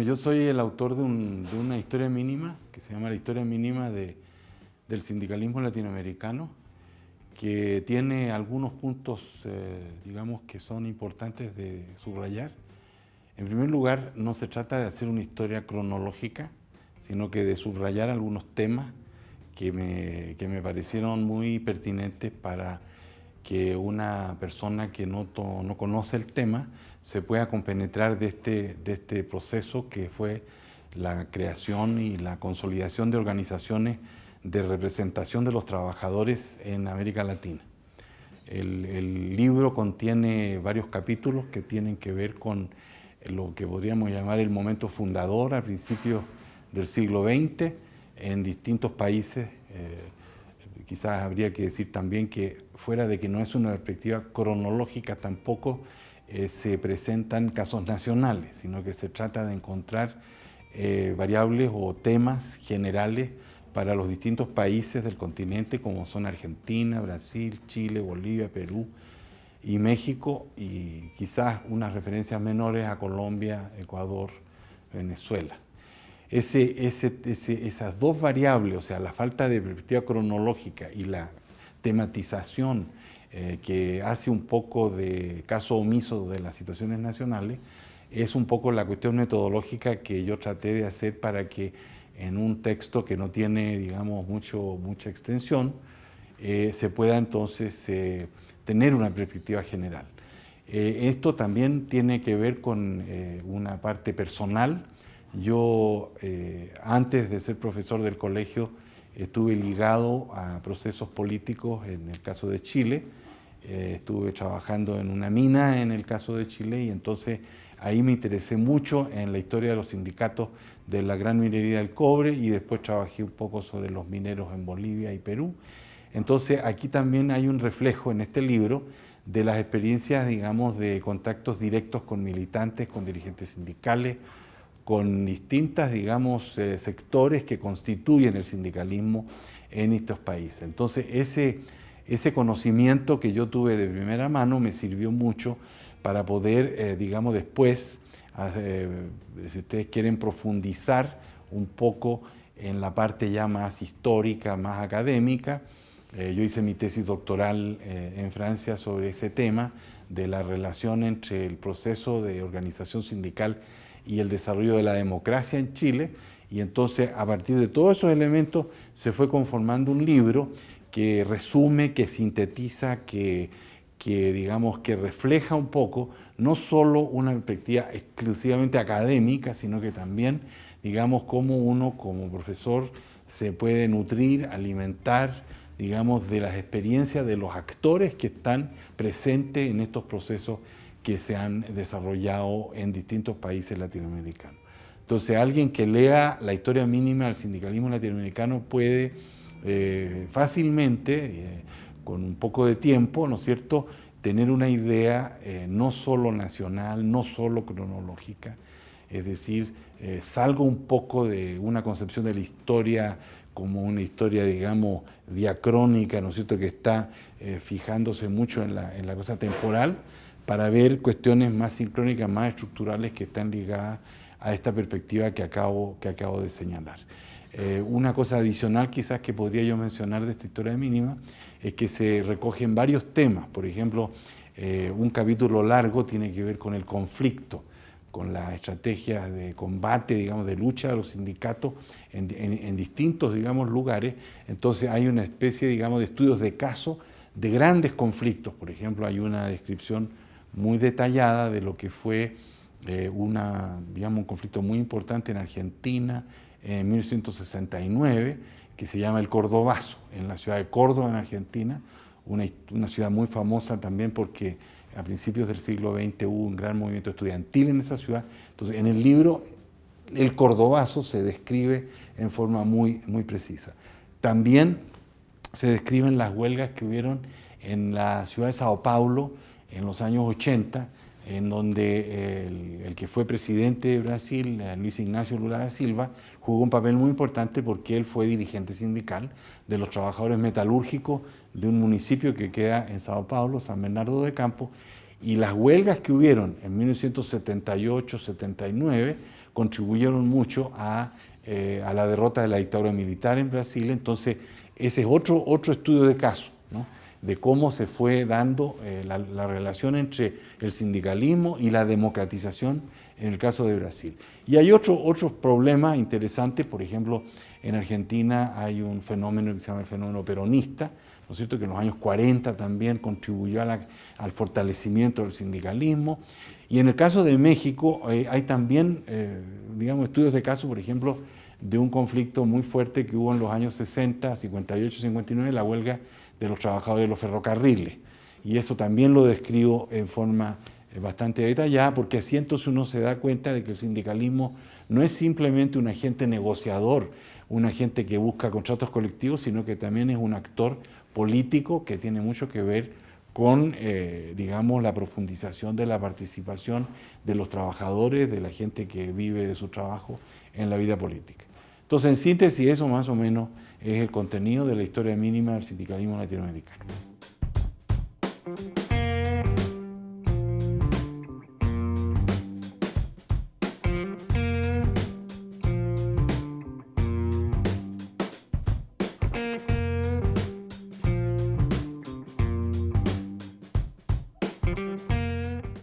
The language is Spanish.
yo soy el autor de una historia mínima que se llama La historia mínima del sindicalismo latinoamericano, que tiene algunos puntos, digamos, que son importantes de subrayar. En primer lugar, no se trata de hacer una historia cronológica, sino que de subrayar algunos temas que me parecieron muy pertinentes para que una persona que no conoce el tema se pueda compenetrar de este proceso que fue la creación y la consolidación de organizaciones de representación de los trabajadores en América Latina. El libro contiene varios capítulos que tienen que ver con lo que podríamos llamar el momento fundador a principios del siglo XX en distintos países. Quizás habría que decir también que fuera de que no es una perspectiva cronológica, tampoco se presentan casos nacionales, sino que se trata de encontrar variables o temas generales para los distintos países del continente, como son Argentina, Brasil, Chile, Bolivia, Perú y México, y quizás unas referencias menores a Colombia, Ecuador, Venezuela. Esas dos variables, o sea, la falta de perspectiva cronológica y la tematización que hace un poco de caso omiso de las situaciones nacionales, es un poco la cuestión metodológica que yo traté de hacer para que en un texto que no tiene, digamos, mucha extensión, se pueda entonces tener una perspectiva general. Esto también tiene que ver con una parte personal. Yo, antes de ser profesor del colegio, estuve ligado a procesos políticos en el caso de Chile. Estuve trabajando en una mina en el caso de Chile y entonces ahí me interesé mucho en la historia de los sindicatos de la gran minería del cobre y después trabajé un poco sobre los mineros en Bolivia y Perú. Entonces aquí también hay un reflejo en este libro de las experiencias, digamos, de contactos directos con militantes, con dirigentes sindicales, con distintas, digamos, sectores que constituyen el sindicalismo en estos países. Entonces ese conocimiento que yo tuve de primera mano me sirvió mucho para poder, digamos, después, si ustedes quieren profundizar un poco en la parte ya más histórica, más académica. Yo hice mi tesis doctoral en Francia sobre ese tema de la relación entre el proceso de organización sindical y el desarrollo de la democracia en Chile, y entonces a partir de todos esos elementos se fue conformando un libro que resume, que sintetiza, que digamos que refleja un poco no solo una perspectiva exclusivamente académica, sino que también, digamos, cómo uno como profesor se puede nutrir, alimentar, digamos, de las experiencias de los actores que están presentes en estos procesos que se han desarrollado en distintos países latinoamericanos. Entonces, alguien que lea la historia mínima del sindicalismo latinoamericano puede fácilmente, con un poco de tiempo, ¿no es cierto?, tener una idea no solo nacional, no solo cronológica, es decir, salgo un poco de una concepción de la historia como una historia, digamos, diacrónica, ¿no es cierto?, que está fijándose mucho en la cosa temporal, para ver cuestiones más sincrónicas, más estructurales que están ligadas a esta perspectiva que acabo de señalar. Una cosa adicional quizás que podría yo mencionar de esta historia mínima es que se recogen varios temas. Por ejemplo, un capítulo largo tiene que ver con el conflicto, con las estrategias de combate, digamos, de lucha de los sindicatos en distintos, digamos, lugares. Entonces hay una especie, digamos, de estudios de caso de grandes conflictos. Por ejemplo, hay una descripción muy detallada de lo que fue un conflicto muy importante en Argentina en 1969, que se llama el Cordobazo, en la ciudad de Córdoba, en Argentina, una ciudad muy famosa también porque a principios del siglo XX hubo un gran movimiento estudiantil en esa ciudad. Entonces, en el libro, el Cordobazo se describe en forma muy precisa. También se describen las huelgas que hubieron en la ciudad de Sao Paulo en los años 80, en donde el que fue presidente de Brasil, Luis Ignacio Lula da Silva, jugó un papel muy importante porque él fue dirigente sindical de los trabajadores metalúrgicos de un municipio que queda en Sao Paulo, San Bernardo de Campo, y las huelgas que hubieron en 1978-79 contribuyeron mucho a la derrota de la dictadura militar en Brasil. Entonces, ese es otro estudio de caso, ¿no? De cómo se fue dando la relación entre el sindicalismo y la democratización en el caso de Brasil. Y hay otros problemas interesantes. Por ejemplo, en Argentina hay un fenómeno que se llama el fenómeno peronista, ¿no es cierto?, que en los años 40 también contribuyó al fortalecimiento del sindicalismo. Y en el caso de México hay también, digamos, estudios de caso, por ejemplo, de un conflicto muy fuerte que hubo en los años 60, 58, 59, la huelga de los trabajadores de los ferrocarriles. Y eso también lo describo en forma bastante detallada, porque así entonces uno se da cuenta de que el sindicalismo no es simplemente un agente negociador, un agente que busca contratos colectivos, sino que también es un actor político que tiene mucho que ver con, digamos, la profundización de la participación de los trabajadores, de la gente que vive de su trabajo en la vida política. Entonces, en síntesis, eso más o menos es el contenido de la historia mínima del sindicalismo latinoamericano.